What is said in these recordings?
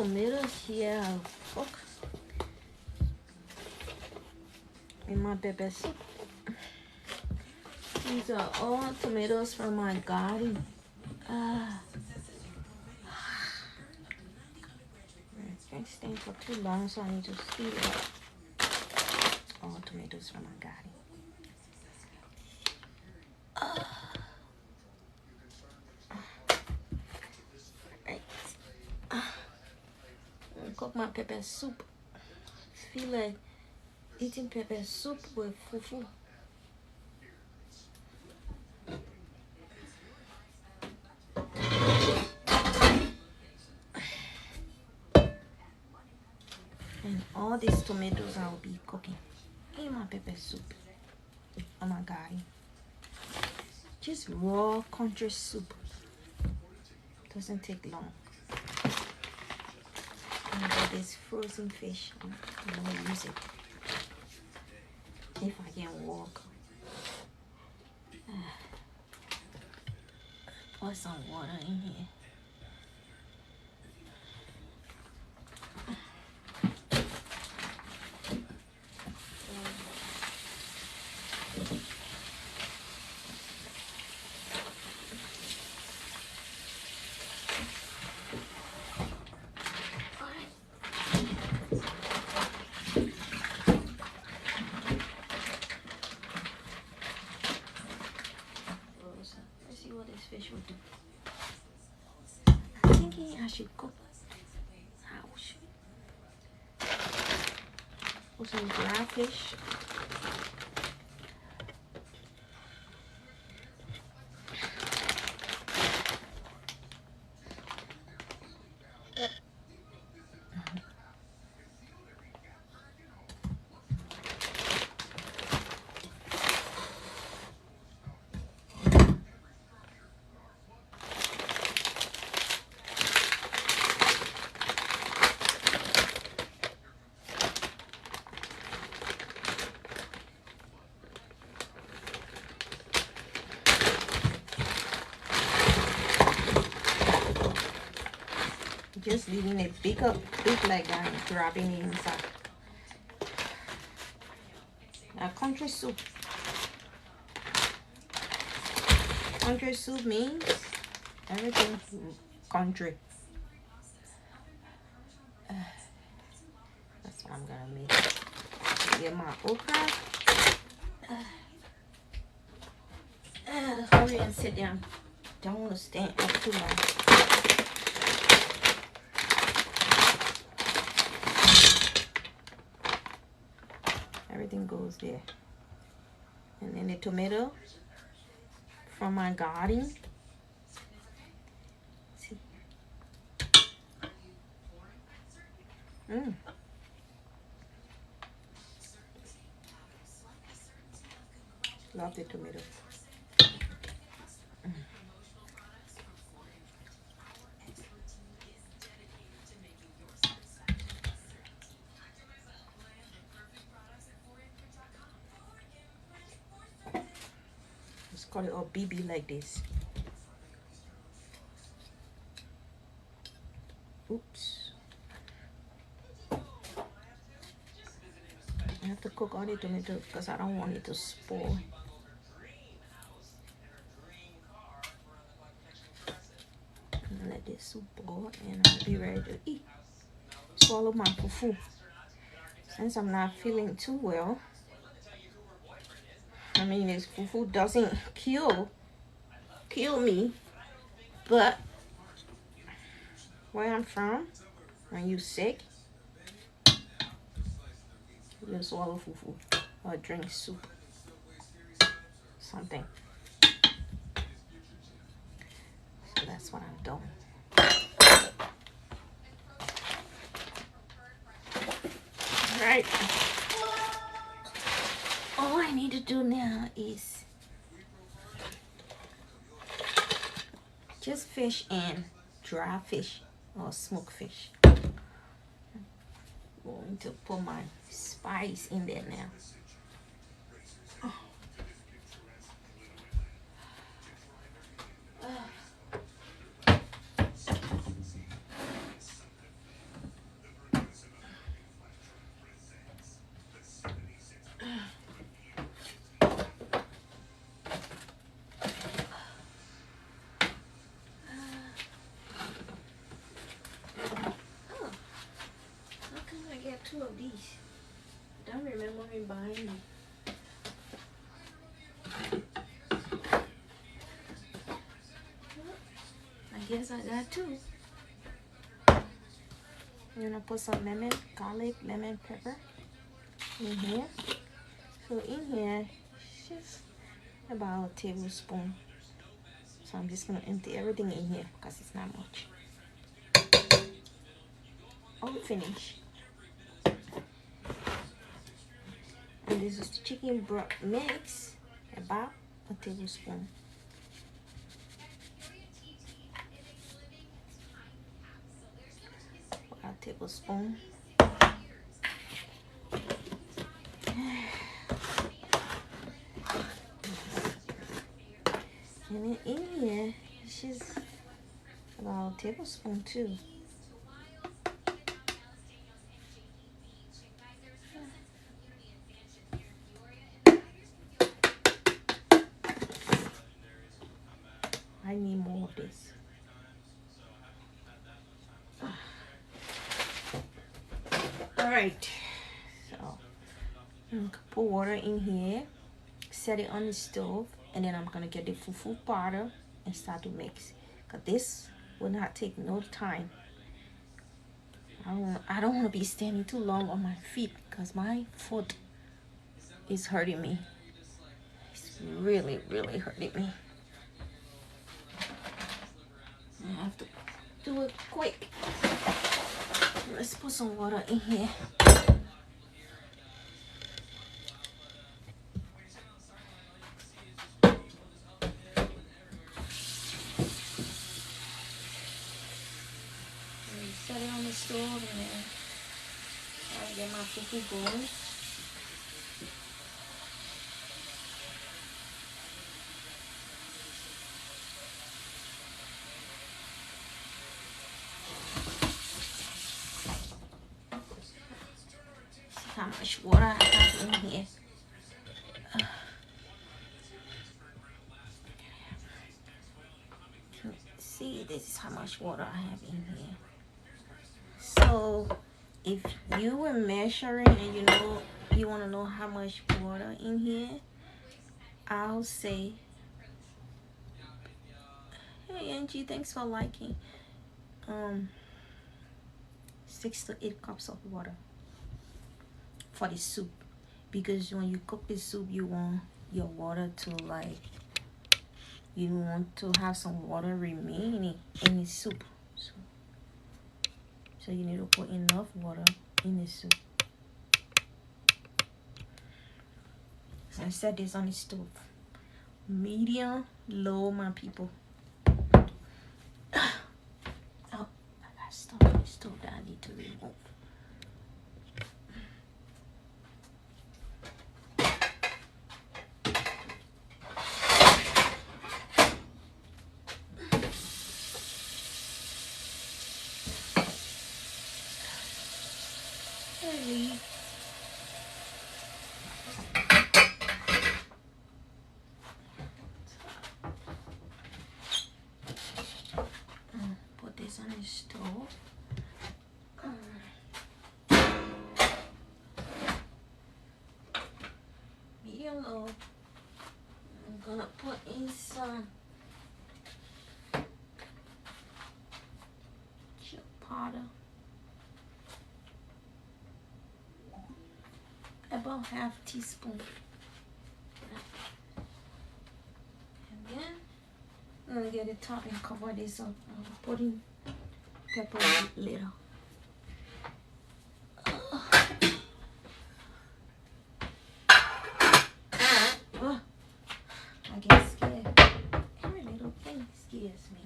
tomatoes here I'll cook in my pepper soup. These are all tomatoes from my garden. It's been staying for too long, so I need to speed it up. All tomatoes from my garden. Right. Cook my pepper soup. Feel like eating pepper soup with fufu. And all these tomatoes I'll be cooking in my pepper soup. Oh my god. Just raw country soup. Doesn't take long. And got this frozen fish. I'm gonna use it if I can walk. Pour some water in here. Let's see what this fish will do. I'm thinking I should cook. Ouch. Put some dry fish. Just leaving it big like that and dropping it inside. A country soup. Country soup means everything country. That's what I'm gonna make. Get my okra. Hurry and sit down. Don't want to stand up too long. Everything goes there. And then the tomato from my garden. See? Love the tomato. Let's call it all BB like this. Oops. I have to cook all the tomatoes because I don't want it to spoil. Let this soup boil and I'll be ready to eat. Swallow my fufu. Since I'm not feeling too well, I mean, this fufu doesn't kill me, but where I'm from, when you sick, you swallow fufu or drink soup, something. So that's what I'm doing. All right. All I need to do now is just fish and dry fish or smoked fish. Going to put my spice in there now. of these. Don't remember me buying them. I guess I got two. I'm gonna put some lemon, garlic, lemon, pepper in here. So in here, it's just about a tablespoon. So I'm just gonna empty everything in here because it's not much. I'm finished. And this is chicken broth mix, about a tablespoon. A tablespoon. And then in here, it's just about a tablespoon too. I need more of this. All right, so I'm gonna put water in here, set it on the stove, and then I'm gonna get the fufu powder and start to mix. Cause this will not take no time. I don't want to be standing too long on my feet because my foot is hurting me. It's really, really hurting me. I have to do it quick. Let's put some water in here. Set it on the stove and then I'll get my fufu going. See how much water I have in here. See, this is how much water I have in here. So if you were measuring and you want to know how much water in here, I'll say, hey Angie, thanks for liking. 6 to 8 cups of water for the soup, because when you cook the soup you want your water to you want to have some water remaining in the soup, so you need to put enough water in the soup. So I set this on the stove, medium low, my people. Oh, I got stuff on the stove that I need to remove. Put this on the stove. Medium low. I'm gonna put in some chili powder, about half teaspoon. And then I'm gonna get the top and cover this up. I'm putting pepper little. I get scared. Every little thing scares me.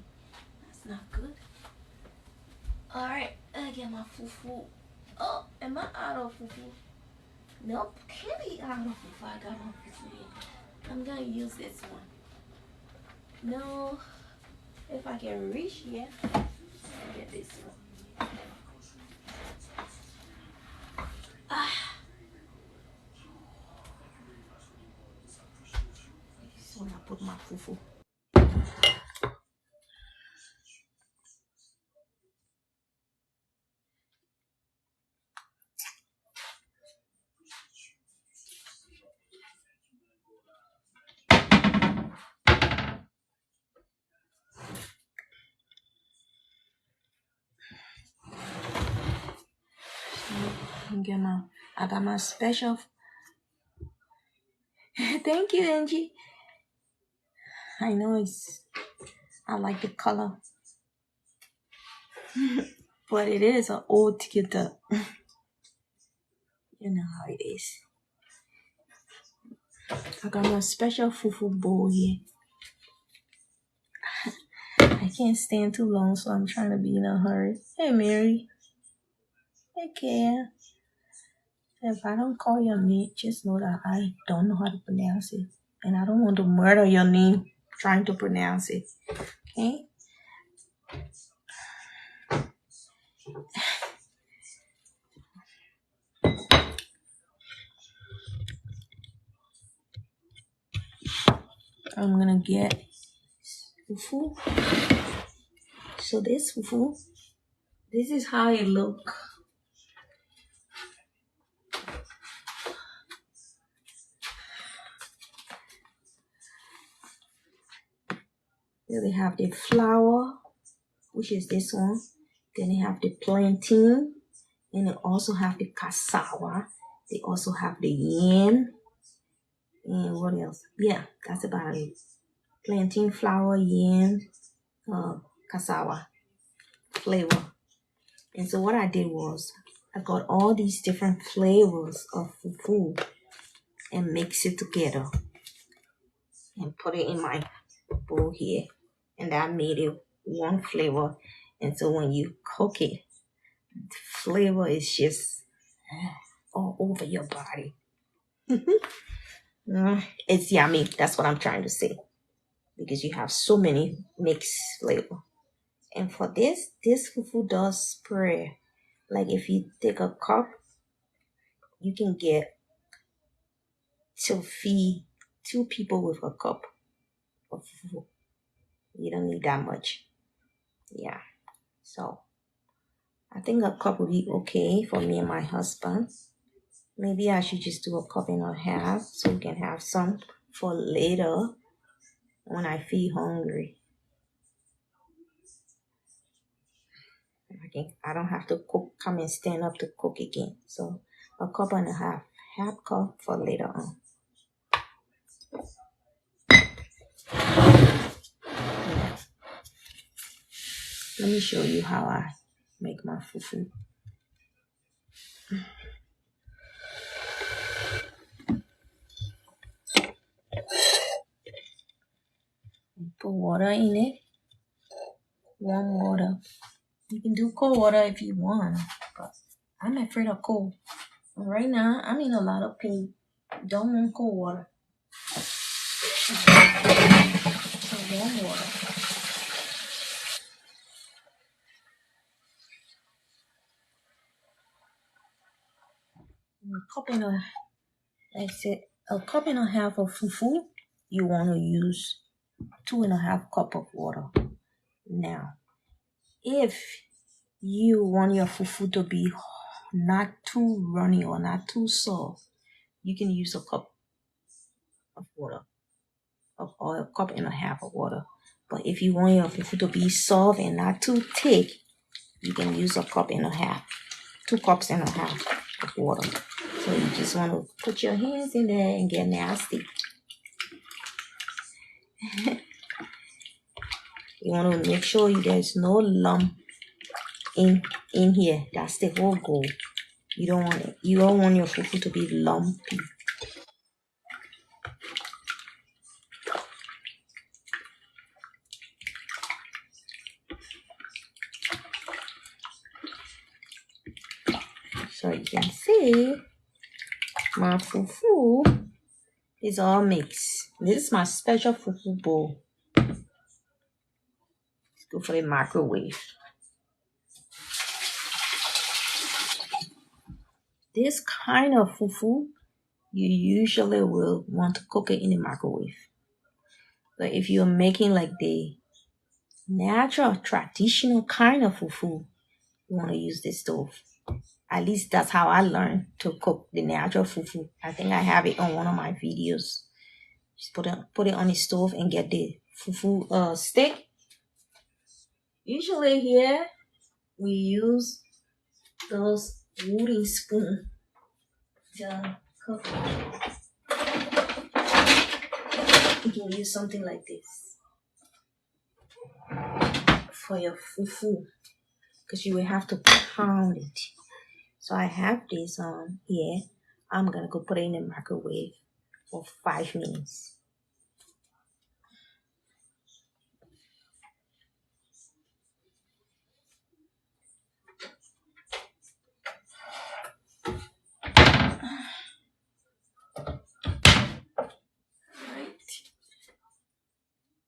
That's not good. Alright, I get my fufu. Oh, am I out of fufu? Nope, can't be out of fufu. I got my fufu here. I'm gonna use this one. No, if I can reach here, I'll get this one. So I put my fufu. I got my special. Thank you, Angie. I know I like the color. But it is an old guitar. You know how it is. I got my special fufu bowl here. I can't stand too long, so I'm trying to be in a hurry. Hey, Mary. Hey, Kaya. If I don't call your name, just know that I don't know how to pronounce it. And I don't want to murder your name trying to pronounce it. Okay? I'm gonna get fufu. So this fufu, this is how it look. Then they have the flour, which is this one. Then they have the plantain. And they also have the cassava. They also have the yam. And what else? Yeah, that's about it. Plantain, flour, yam, cassava flavor. And so what I did was I got all these different flavors of fufu and mix it together and put it in my bowl here. And that made it one flavor. And so when you cook it, the flavor is just all over your body. It's yummy. That's what I'm trying to say. Because you have so many mixed flavor. And for this fufu does spread. Like if you take a cup, you can get to feed 2 people with a cup of fufu. You don't need that much. Yeah. So I think a cup would be okay for me and my husband. Maybe I should just do a cup and a half so we can have some for later when I feel hungry. I don't have to come and stand up to cook again. So a cup and a half cup for later on. Yeah. Let me show you how I make my fufu. Put water in it. Warm water. You can do cold water if you want, but I'm afraid of cold. Right now, I'm in a lot of pain. Don't want cold water. So warm water. A cup and a half of fufu, you want to use 2.5 cup of water. Now, if you want your fufu to be not too runny or not too soft, you can use a cup of water or a cup and a half of water. But if you want your fufu to be soft and not too thick, you can use a cup and a half, 2 cups and a half of water. So you just want to put your hands in there and get nasty. You want to make sure there's no lump in here. That's the whole goal. You don't want your fufu to be lumpy. So you can see my fufu is all mixed. This is my special fufu bowl. It's good for the microwave. This kind of fufu, you usually will want to cook it in the microwave. But if you're making like the natural, traditional kind of fufu, you want to use the stove. At least that's how I learned to cook the natural fufu. I think I have it on one of my videos. Just put it on the stove and get the fufu stick. Usually here we use those wooden spoon. to cook, you can use something like this for your fufu, because you will have to pound it. So I have this on here. I'm gonna go put it in the microwave for 5 minutes.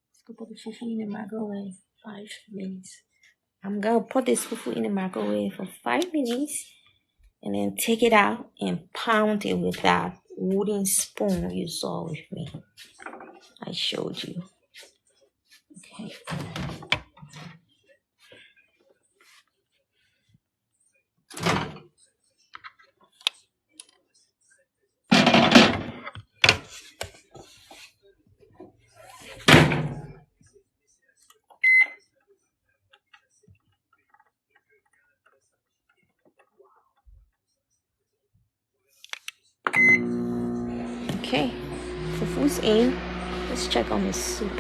Let's go put the fufu in the microwave. 5 minutes. I'm gonna put this fufu in the microwave for 5 minutes and then take it out and pound it with that wooden spoon you saw with me. I showed you. Okay. Okay. Fufu's in. Let's check on the soup.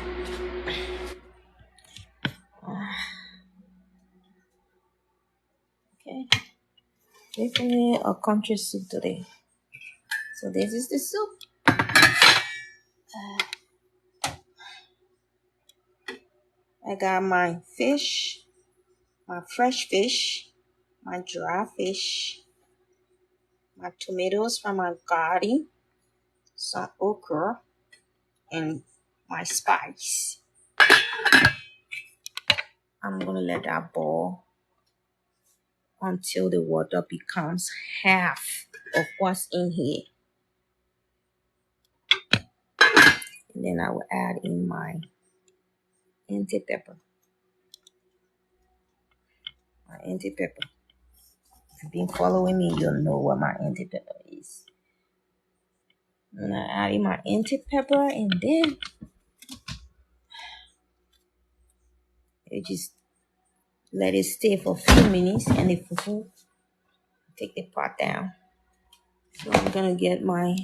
Okay. Definitely a country soup today. So this is the soup. I got my fish, my fresh fish, my dry fish, my tomatoes from my garden, some okra, and my spice. I'm gonna let that boil until the water becomes half of what's in here. And then I will add in my Auntie pepper. My Auntie pepper. If you've been following me, you'll know what my Auntie pepper is. And I add in my Auntie pepper, and then you just let it stay for a few minutes, and the fufu, take the pot down. So I'm gonna get my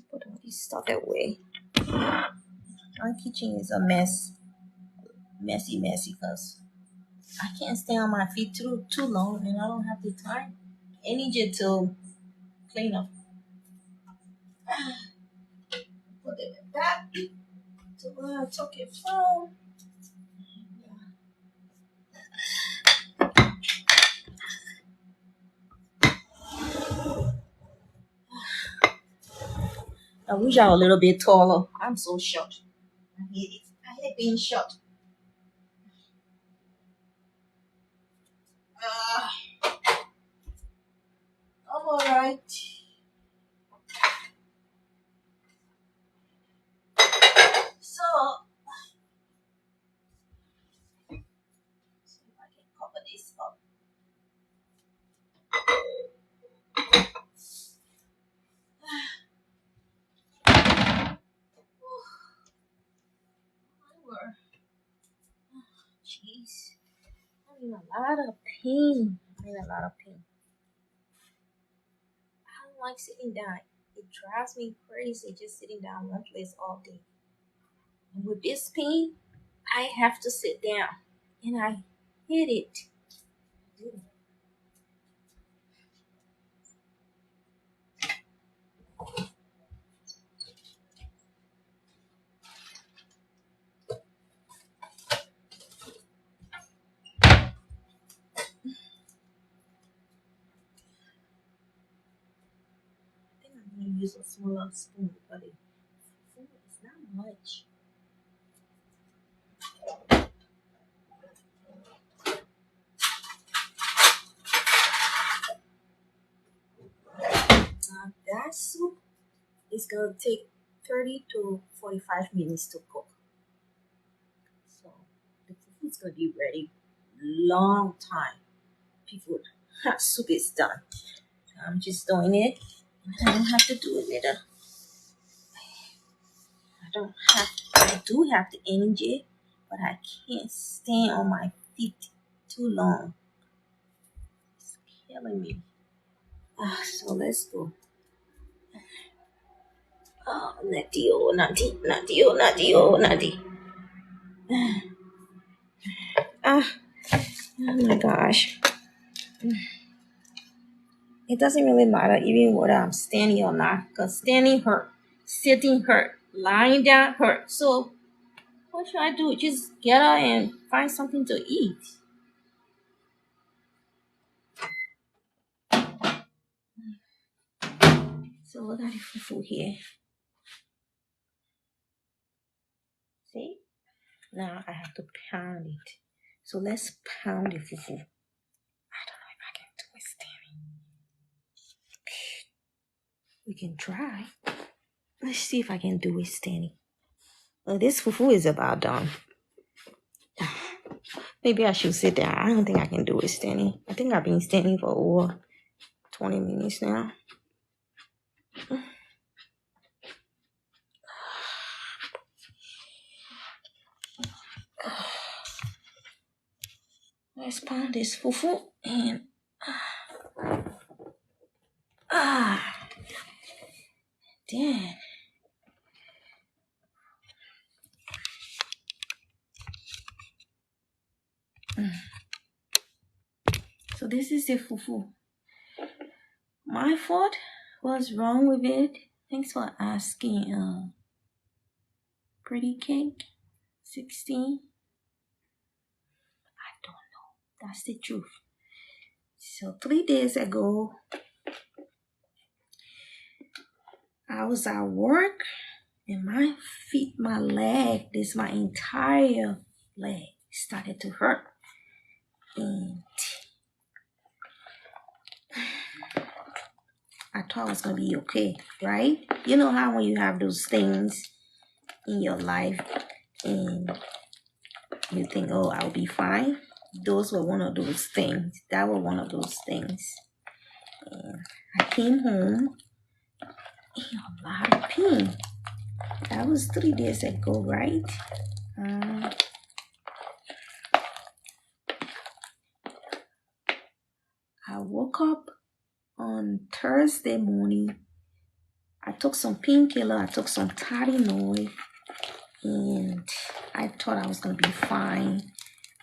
put all this stuff away. My kitchen is a messy, because I can't stay on my feet too long, and I don't have the time, energy to clean up. Put it back to where I took it from. I wish I was a little bit taller. I'm so short. I hate it. I hate being short. I'm alright. So, see if I can cover this up. Jeez. I'm in a lot of pain. I'm in a lot of pain. I don't like sitting down. It drives me crazy just sitting down one place all day. And with this pain, I have to sit down. And I hate it. I think I'm going to use a smaller spoon, but it's not much. That soup is going to take 30 to 45 minutes to cook. So the food is going to be ready long time before soup is done. I'm just doing it. I don't have to do it later. I do have the energy, but I can't stand on my feet too long. killing me. So let's go. Oh, Nati, oh, Nati, Nati, oh, Nati, oh, Nati. Oh my gosh. It doesn't really matter even whether I'm standing or not, because standing hurt, sitting hurt, lying down hurt. So what should I do? Just get up and find something to eat. So look at the fufu here. See? Now I have to pound it. So let's pound the fufu. I don't know if I can do it standing. We can try. Let's see if I can do it standing. Well, this fufu is about done. Maybe I should sit down. I don't think I can do it standing. I think I've been standing for over 20 minutes now. Let's pound this fufu and damn. So this is the fufu. My fault. What's wrong with it? Thanks for asking. Pretty cake 16. I don't know. That's the truth. So 3 days ago, I was at work and my feet, my leg, my entire leg started to hurt. And I thought I was going to be okay, right? You know how when you have those things in your life and you think, oh, I'll be fine. Those were one of those things. That were one of those things. And I came home in a lot of pain. That was 3 days ago, right? I woke up on Thursday morning. I took some painkiller. I took some Tylenol. And I thought I was going to be fine.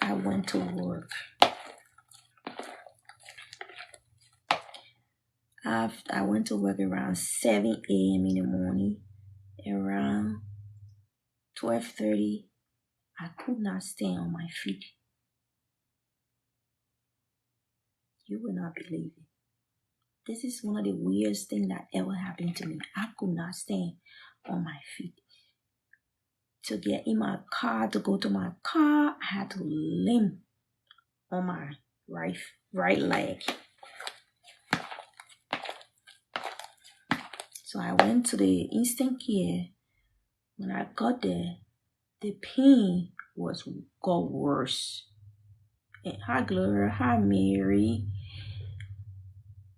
I went to work. I went to work around 7 a.m. in the morning. Around 12:30, I could not stand on my feet. You will not believe it. This is one of the weirdest things that ever happened to me. I could not stand on my feet. To get in my car, to go to my car, I had to limp on my right leg. So I went to the instant care. When I got there, the pain got worse. And hi Gloria, hi Mary.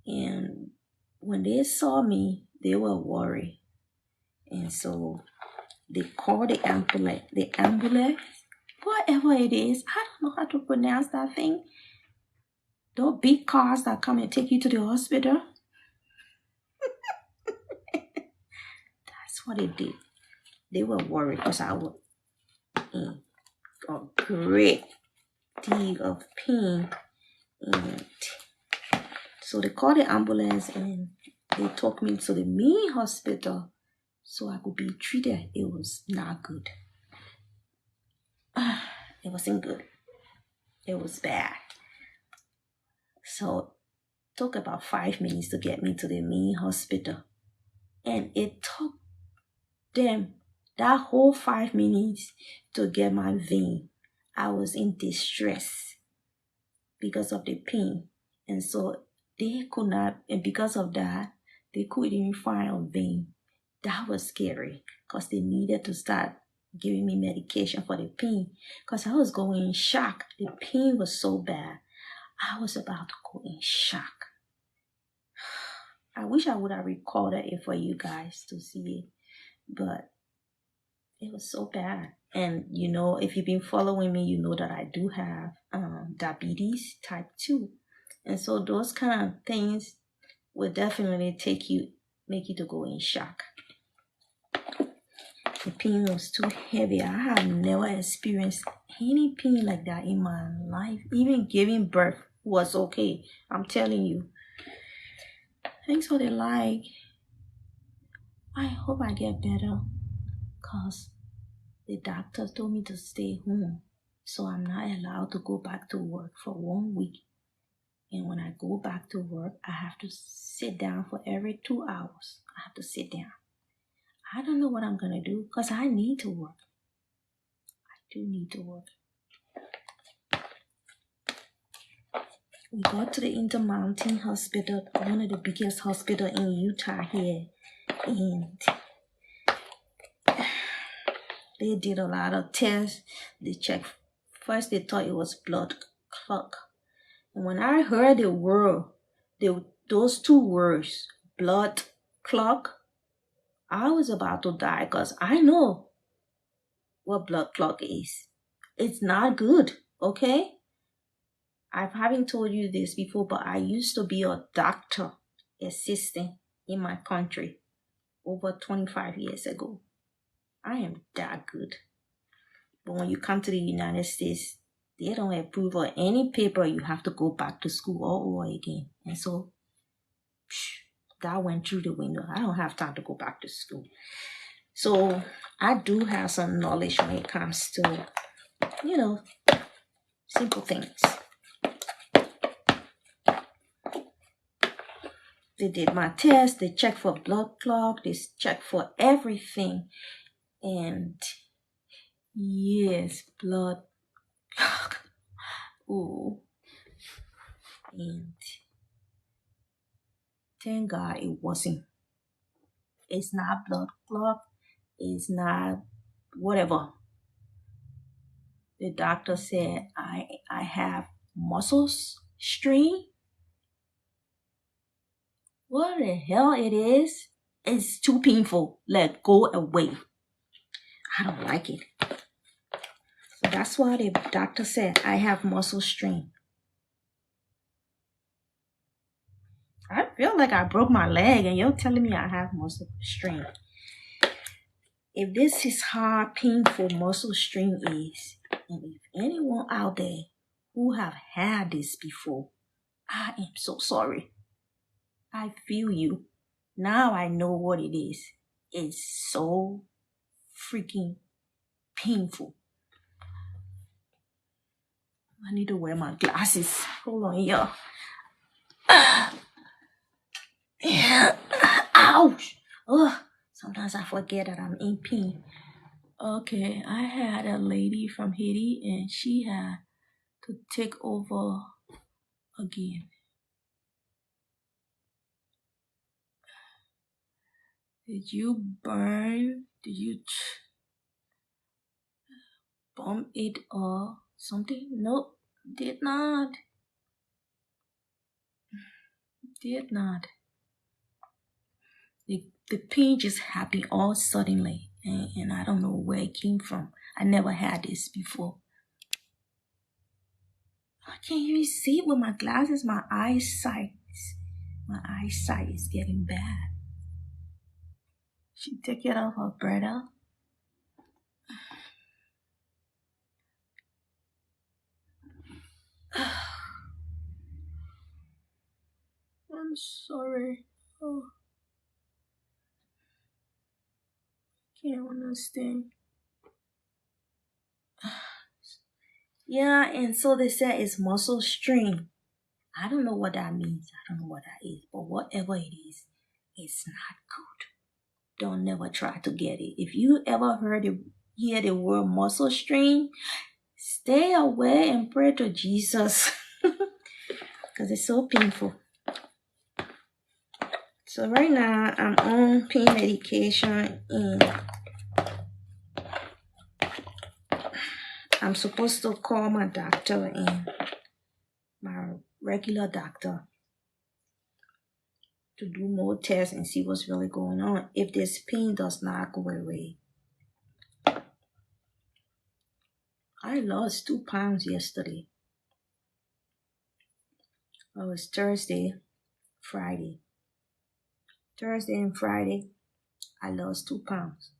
And when they saw me, they were worried. And so they called the ambulance, whatever it is. I don't know how to pronounce that thing. Those big cars that come and take you to the hospital. That's what they did. They were worried because I was in a great deal of pain. And so they called the ambulance and they took me to the main hospital so I could be treated. It was not good. It wasn't good. It was bad. So it took about 5 minutes to get me to the main hospital. And it took them that whole 5 minutes to get my vein. I was in distress because of the pain. And so they could not, and because of that, they couldn't even find a vein. That was scary because they needed to start giving me medication for the pain because I was going in shock. The pain was so bad. I was about to go in shock. I wish I would have recorded it for you guys to see it, but it was so bad. And you know, if you've been following me, you know that I do have diabetes type 2. And so those kind of things will definitely make you to go in shock. The pain was too heavy. I have never experienced any pain like that in my life. Even giving birth was okay. I'm telling you. Thanks for the like. I hope I get better because the doctor told me to stay home. So I'm not allowed to go back to work for 1 week. And when I go back to work, I have to sit down for every 2 hours. I have to sit down. I don't know what I'm going to do because I need to work. I do need to work. We got to the Intermountain Hospital, one of the biggest hospitals in Utah here. And they did a lot of tests. They checked. First, they thought it was blood clot. And when I heard the word, those 2 words, blood clot, I was about to die because I know what blood clot is. It's not good, okay? I haven't told you this before, but I used to be a doctor assistant in my country over 25 years ago. I am that good. But when you come to the United States, they don't approve of any paper. You have to go back to school all over again. And so, that went through the window. I don't have time to go back to school. So, I do have some knowledge when it comes to, simple things. They did my test. They checked for blood clot. They checked for everything. And yes, blood clot. Ooh. And thank God it wasn't. It's not blood clot. It's not whatever. The doctor said I have muscles strain. What the hell it is? It's too painful. Let go away. I don't like it. So that's why the doctor said I have muscle strain. I feel like I broke my leg and you're telling me I have muscle strain. If this is how painful muscle strain is, and if anyone out there who have had this before, I am so sorry. I feel you. Now I know what it is. It's so freaking painful. I need to wear my glasses. Hold on, y'all. Yeah. Ouch. Ugh. Sometimes I forget that I'm in pain. Okay, I had a lady from Haiti and she had to take over again. Did you burn? Did you bomb it or something? Nope, did not. Did not. The pain just happened all suddenly, and I don't know where it came from. I never had this before. I can't even see it with my glasses. My eyesight is getting bad. She took it off her brother. I'm sorry. Oh. Can't understand. Yeah, and so they said it's muscle strain. I don't know what that means. I don't know what that is. But whatever it is, it's not good. Don't never try to get it. If you ever hear the word muscle strain, stay away and pray to Jesus. Because it's so painful. So right now, I'm on pain medication and I'm supposed to call my doctor and my regular doctor to do more tests and see what's really going on if this pain does not go away. I lost 2 pounds yesterday. Oh, it's Thursday, Friday. Thursday and Friday, I lost 2 pounds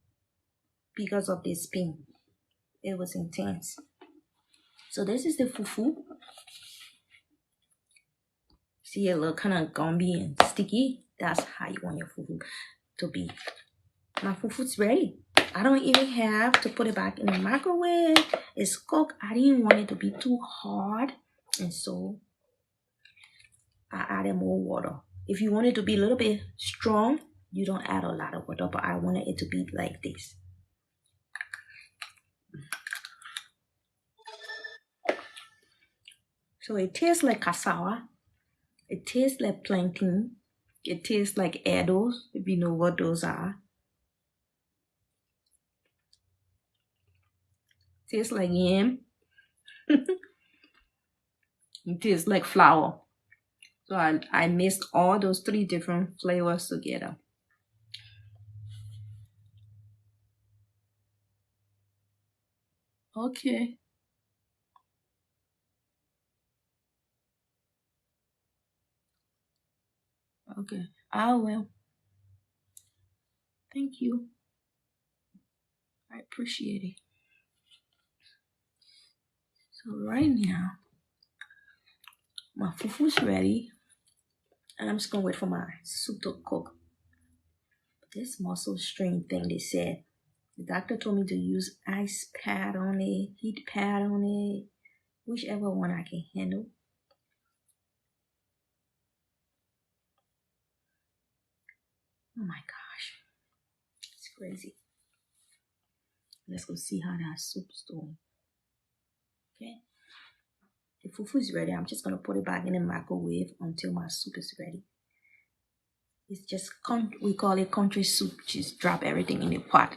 because of this pain. It was intense. So this is the fufu. See, it look kind of gummy and sticky. That's how you want your fufu to be. My fufu's ready. I don't even have to put it back in the microwave. It's cooked. I didn't want it to be too hard, and so I added more water. If you want it to be a little bit strong, you don't add a lot of water, but I wanted it to be like this. So it tastes like cassava. It tastes like plantain. It tastes like edos, if you know what those are. It tastes like yam. It tastes like flour. So I mixed all those 3 different flavors together. Okay. Okay. I will. Thank you. I appreciate it. So right now, my fufu's ready. And I'm just gonna wait for my soup to cook. This muscle strain thing, they said, the doctor told me to use ice pad on it, heat pad on it, whichever one I can handle. Oh my gosh, it's crazy. Let's go see how that soup's doing. Okay, the fufu is ready. I'm just gonna put it back in the microwave until my soup is ready. It's just we call it country soup. Just drop everything in the pot.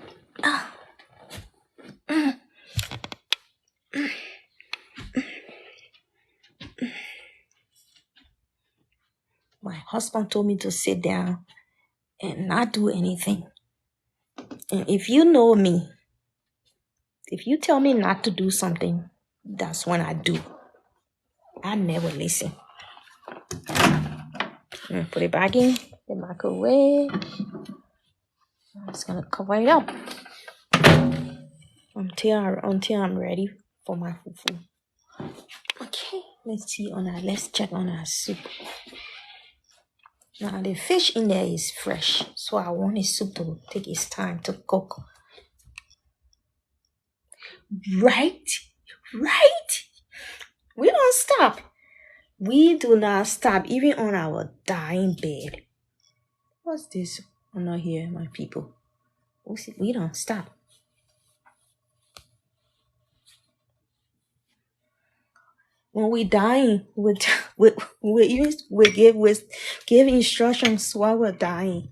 My husband told me to sit down and not do anything. And if you know me, if you tell me not to do something, that's when I do. I never listen. Put it back in the microwave. I'm just gonna cover it up until I'm ready for my fufu. Okay, let's check on our soup. Now the fish in there is fresh, so I want the soup to take its time to cook. Right? We don't stop. We do not stop, even on our dying bed. What's this? I'm not here, my people. We don't stop. When we dying, we give instructions while we're dying.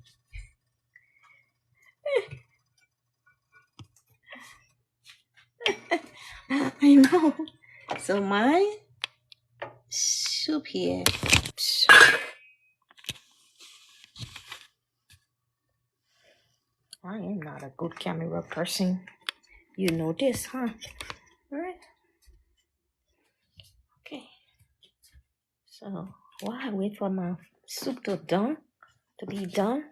I know. So my soup here. I am not a good camera person. You know this, huh? All right. Okay. So while I wait for my soup to be done.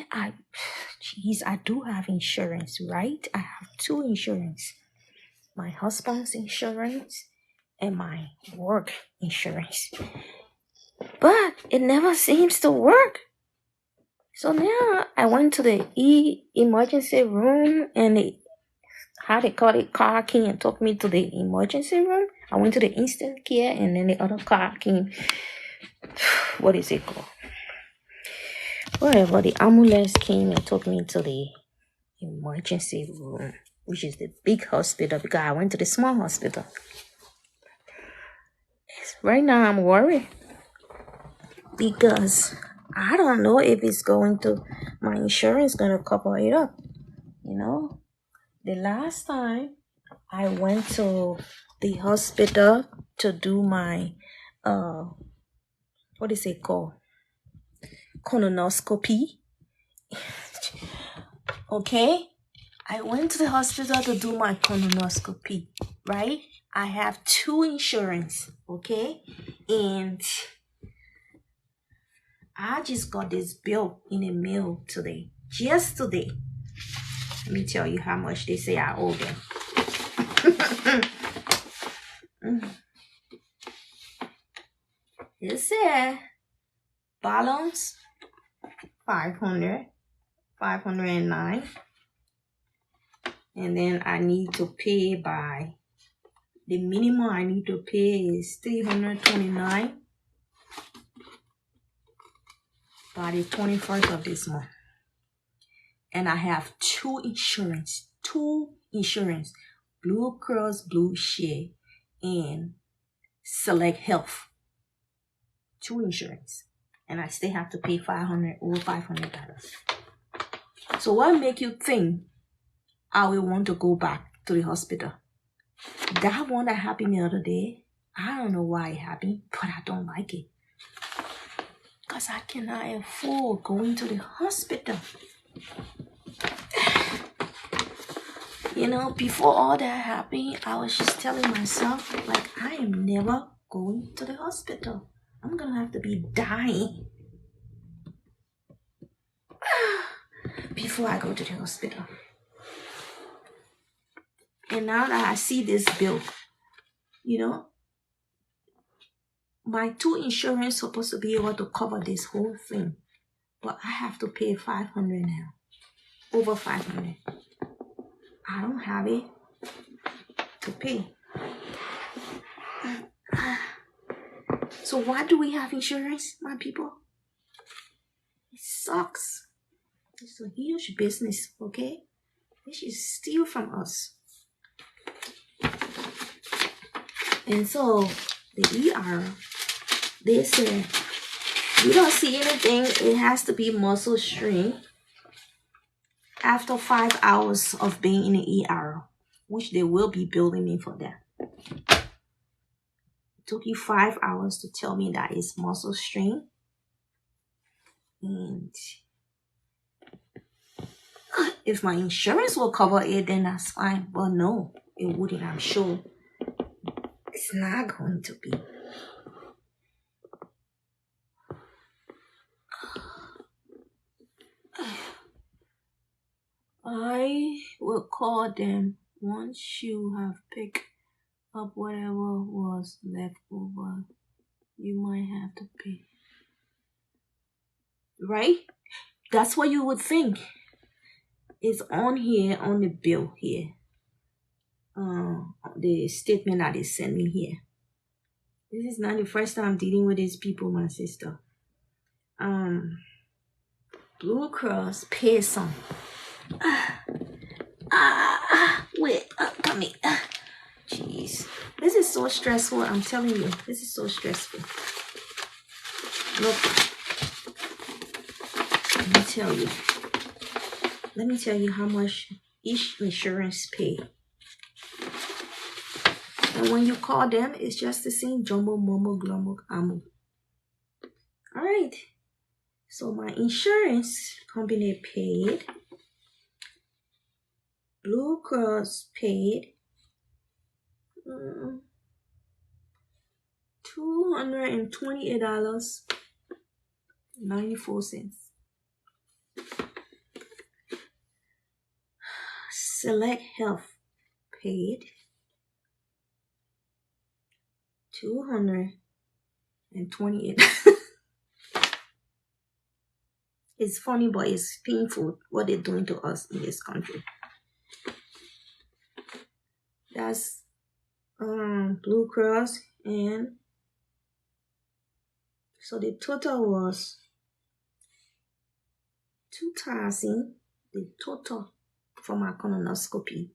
Yeah, I do have insurance, right? I have 2 insurance. My husband's insurance and my work insurance. But it never seems to work. So now I went to the emergency room and car came and took me to the emergency room. I went to the instant care and then the other car came. What is it called? Whatever, the ambulance came and took me to the emergency room, which is the big hospital, because I went to the small hospital. Right now I'm worried because I don't know if my insurance gonna cover it up. You know, the last time I went to the hospital to do my what is it called? Colonoscopy. Okay, I went to the hospital to do my colonoscopy, right? I have two insurance, okay? And I just got this bill in the mail today. Just today. Let me tell you how much they say I owe them. It said balance 509, and then I need to pay by the minimum I need to pay is 329 by the 21st of this month. And I have two insurance, Blue Cross Blue Shield and Select Health. Two insurance, and I still have to pay $500. So what make you think I will want to go back to the hospital? That one that happened the other day, I don't know why it happened, but I don't like it. Because I cannot afford going to the hospital. You know, before all that happened, I was just telling myself, like, I am never going to the hospital. I'm going to have to be dying before I go to the hospital. And now that I see this bill, you know, my two insurance supposed to be able to cover this whole thing. But I have to pay $500 now. Over $500. I don't have it to pay. So why do we have insurance, my people? It sucks. It's a huge business, okay? They should steal from us. And so the ER, they said, we don't see anything. It has to be muscle strain after 5 hours of being in the ER, which they will be billing me for that. It took you 5 hours to tell me that it's muscle strain. And if my insurance will cover it, then that's fine. But no, it wouldn't, I'm sure. It's not going to be. I will call them once you have picked up whatever was left over. You might have to pay. Right? That's what you would think. It's on here, on the bill here. The statement that they sent me here. This is not the first time I'm dealing with these people, my sister. Blue Cross pays some. Wait, come here. Jeez. This is so stressful, I'm telling you. This is so stressful. Look. Let me tell you how much each insurance pay. And when you call them, it's just the same jumbo, momo, glomo, amo. Alright. So my insurance company paid. Blue Cross paid $228.94. Select Health paid $228. It's funny, but it's painful what they're doing to us in this country. That's Blue Cross, and so the total was 2,000. The total for my colonoscopy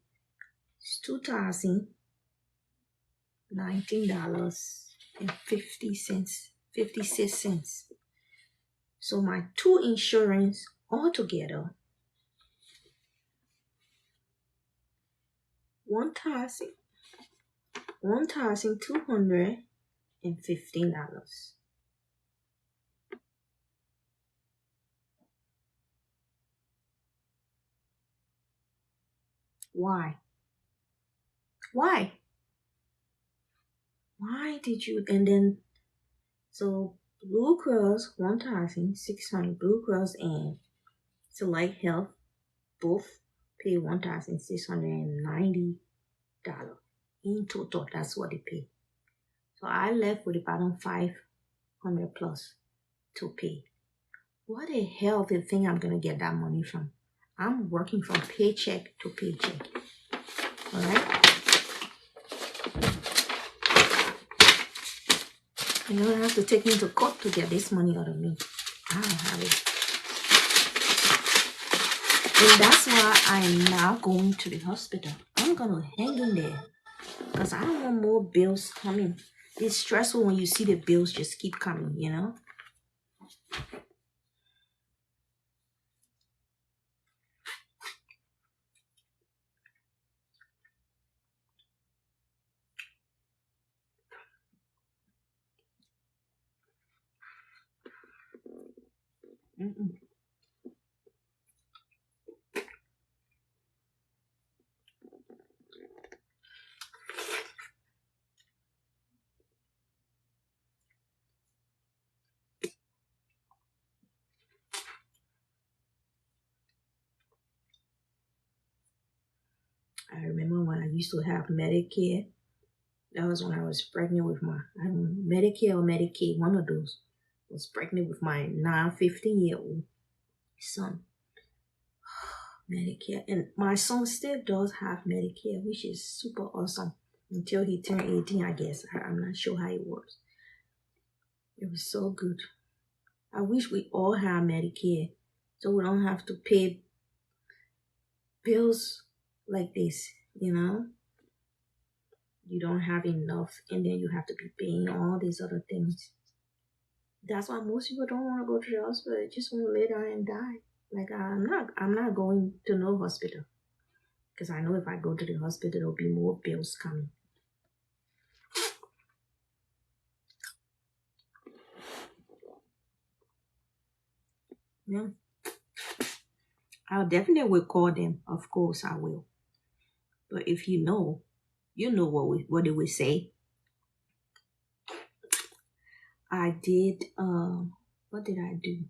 is $2,019.56. So my two insurance altogether $1,215. Why? Why did you? And then, so Blue Cross 1,600, Blue Cross and Select Health both pay $1,690 in total. That's what they pay. So I left with about 500 plus to pay. What the hell do you think I'm gonna get that money from? I'm working from paycheck to paycheck. Alright? You're gonna have to take me to court to get this money out of me. I don't have it. And that's why I'm now going to the hospital. I'm gonna hang in there. Because I don't want more bills coming. It's stressful when you see the bills just keep coming, you know? Mm-mm. I remember when I used to have Medicare. That was when I was pregnant with my Medicare or Medicaid, one of those. I was pregnant with my now 15-year-old son. Medicare. And my son still does have Medicare, which is super awesome. Until he turned 18, I guess. I'm not sure how it works. It was so good. I wish we all had Medicare so we don't have to pay bills like this, you know? You don't have enough and then you have to be paying all these other things. That's why most people don't want to go to the hospital. They just want to lay down and die. Like I'm not going to no hospital. Because I know if I go to the hospital there'll be more bills coming. Yeah. I'll definitely will call them. Of course I will. But if you know what they will say. I did what did I do?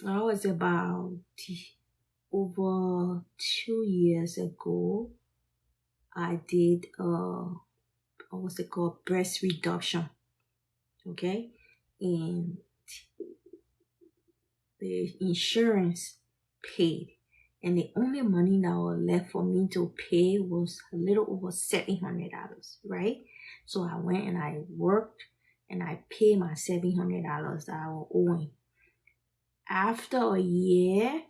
I was about over 2 years ago. I did what's it called? Breast reduction. Okay? And the insurance paid. And the only money that was left for me to pay was a little over $700, right? So I went and I worked and I paid my $700 that I was owing. After a year,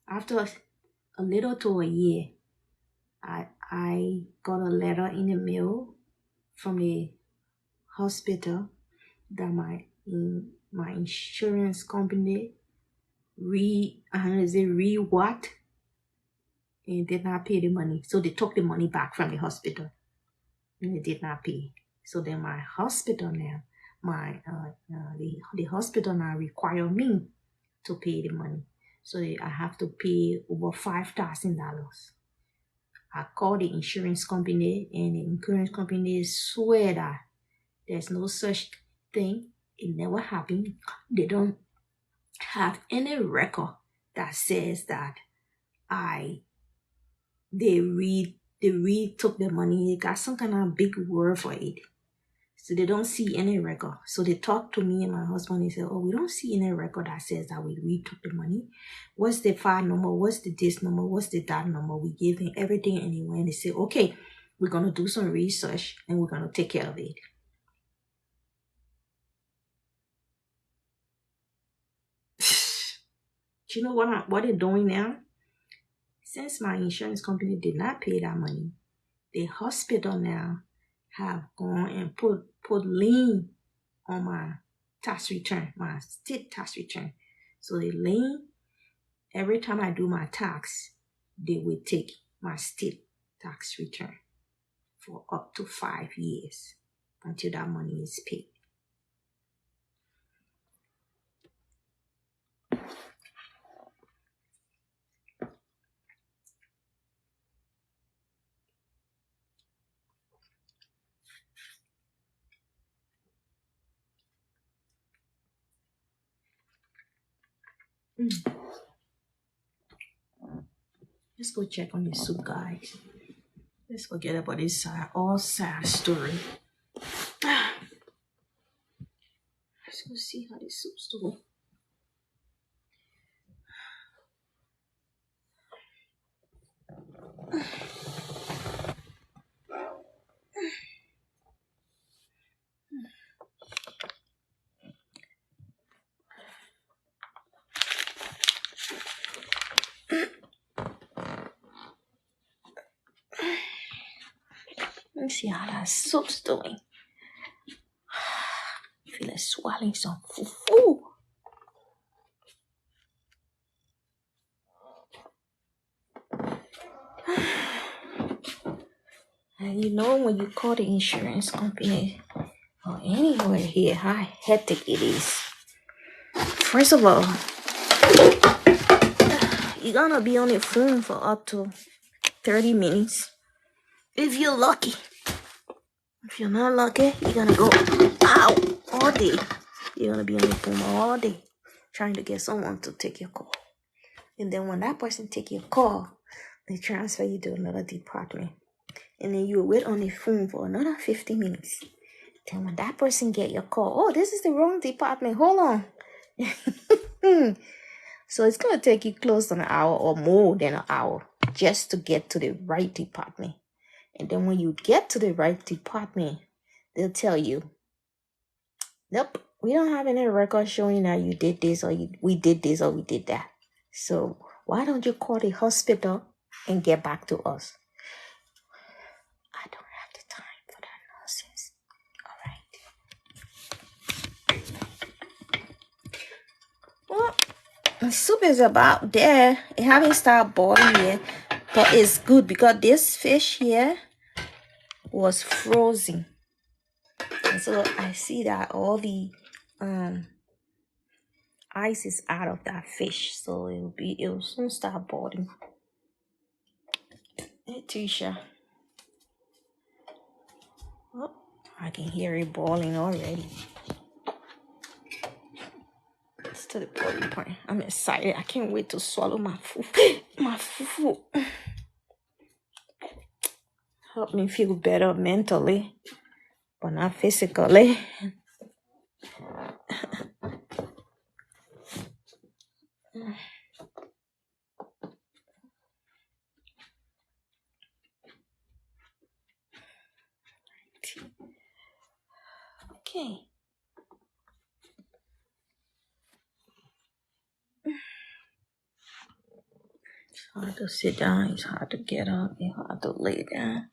after a little to a year, I got a letter in the mail from the hospital that my insurance company what and did not pay the money. So they took the money back from the hospital and they did not pay. So then my hospital now, the hospital now require me to pay the money. So I have to pay over $5,000. I called the insurance company and the insurance company swear that there's no such thing. It never happened. They don't have any record that says that they took the money. They got some kind of big word for it. So they don't see any record. So they talked to me and my husband. They said, oh, we don't see any record that says that we took the money. What's the file number? What's the this number? What's the that number? We gave them everything anyway. And they said, okay, we're going to do some research and we're going to take care of it. Do you know what they're doing now? Since my insurance company did not pay that money, the hospital now have gone and put lien on my tax return, my state tax return. So the lien, every time I do my tax, they will take my state tax return for up to 5 years until that money is paid. Let's go check on the soup, guys. Let's forget about this all sad story. Let's go see how the soup's doing. Let me see how that soup's doing. I feel like swallowing some fufu. And you know when you call the insurance company or anywhere here, how hectic it is. First of all, you're gonna be on the phone for up to 30 minutes. If you're lucky. If you're not lucky, you're gonna go out all day. You're gonna be on the phone all day trying to get someone to take your call. And then when that person take your call, they transfer you to another department. And then you wait on the phone for another 50 minutes. Then when that person get your call, oh, this is the wrong department. Hold on. So it's going to take you close to an hour or more than an hour just to get to the right department. And then when you get to the right department, they'll tell you, nope, we don't have any record showing that you did this or we did this or we did that. So why don't you call the hospital and get back to us? I don't have the time for that nonsense. All right. Well, the soup is about there. It haven't started boiling yet, but it's good because this fish here was frozen. And so I see that all the ice is out of that fish, so it'll soon start boiling. Hey Tisha. Oh, I can hear it boiling already. It's to the boiling point. I'm excited. I can't wait to swallow my fufu. Help me feel better mentally, but not physically. Okay. It's hard to sit down. It's hard to get up. It's hard to lay down.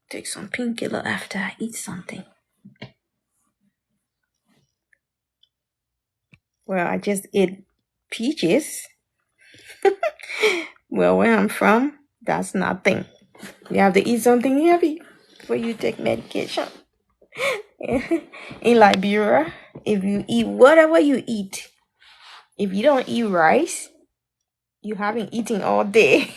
Take some painkiller after I eat something. Well, I just ate peaches. Well, where I'm from, that's nothing. You have to eat something heavy before you take medication. In Liberia, if you eat whatever you eat, if you don't eat rice, you haven't eaten all day.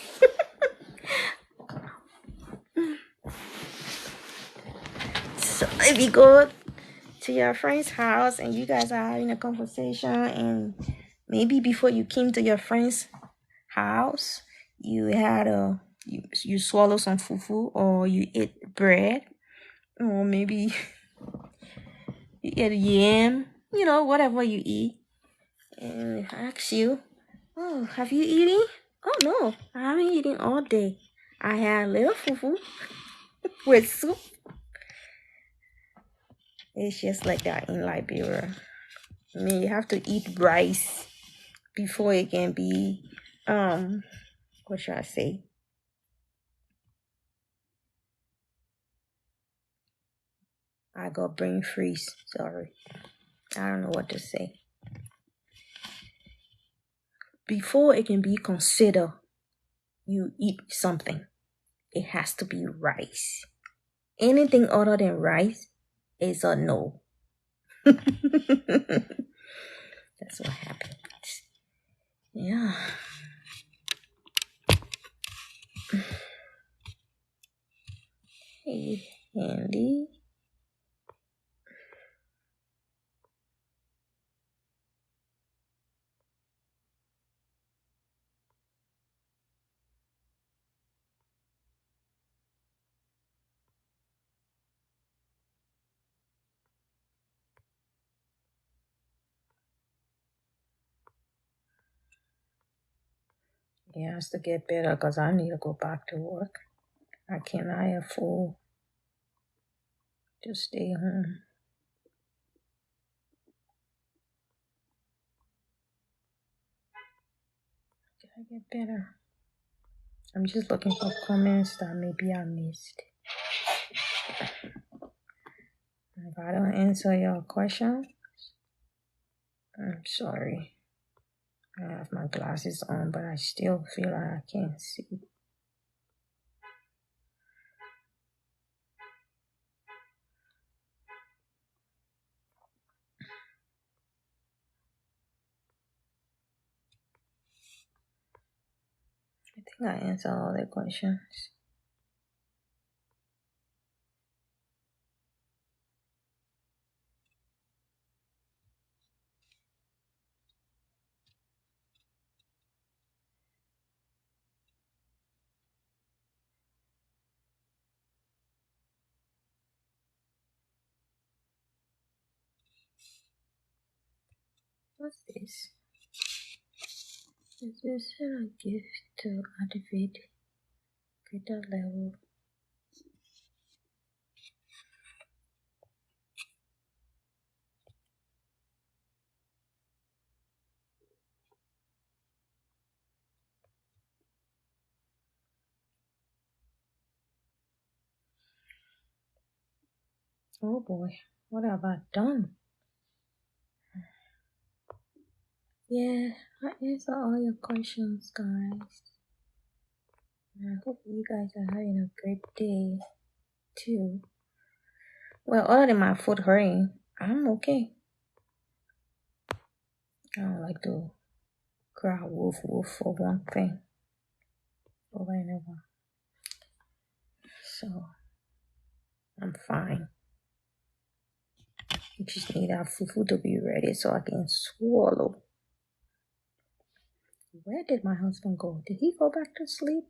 So if you go to your friend's house and you guys are having a conversation, and maybe before you came to your friend's house, you had you swallow some fufu, or you ate bread, or maybe you ate yam, whatever you eat, and ask you, oh, have you eaten? Oh no, I haven't eaten all day. I had a little fufu with soup. It's just like that in Liberia. I mean, you have to eat rice before it can be, what should I say? I got brain freeze. Sorry. I don't know what to say. Before it can be considered you eat something, it has to be rice. Anything other than rice is a no. That's what happens. Yeah. Hey, Andy. It has to get better because I need to go back to work. I cannot afford to stay home. Gotta get better. I'm just looking for comments that maybe I missed. If I don't answer your question, I'm sorry. I have my glasses on, but I still feel like I can't see. I think I answered all the questions. What's this? Is this a gift to activate greater level? Oh boy, what have I done? Yeah, I answered all your questions, guys. I hope you guys are having a great day too. Well, other than my foot hurting, I'm okay. I don't like to cry wolf wolf for one thing over and over. So I'm fine. I just need that fufu to be ready so I can swallow. Where did my husband go? Did he go back to sleep?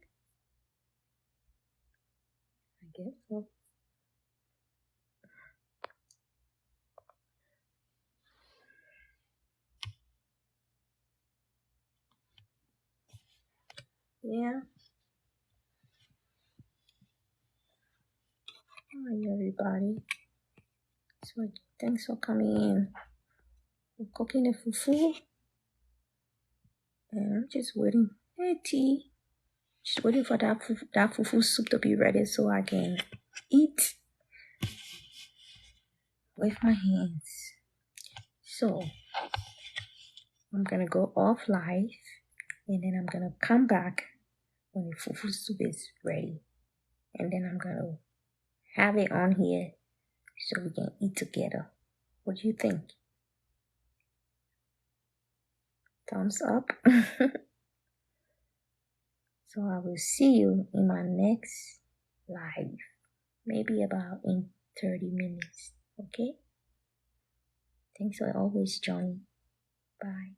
I guess so. Yeah. Hi, everybody. So thanks for coming in. We're cooking the fufu, and I'm just waiting. Hey, T. Just waiting for that fufu soup to be ready so I can eat with my hands. So I'm gonna go off live, and then I'm gonna come back when the fufu soup is ready, and then I'm gonna have it on here so we can eat together. What do you think? Thumbs up. So I will see you in my next live, maybe about in 30 minutes. Okay? Thanks for always joining. Bye.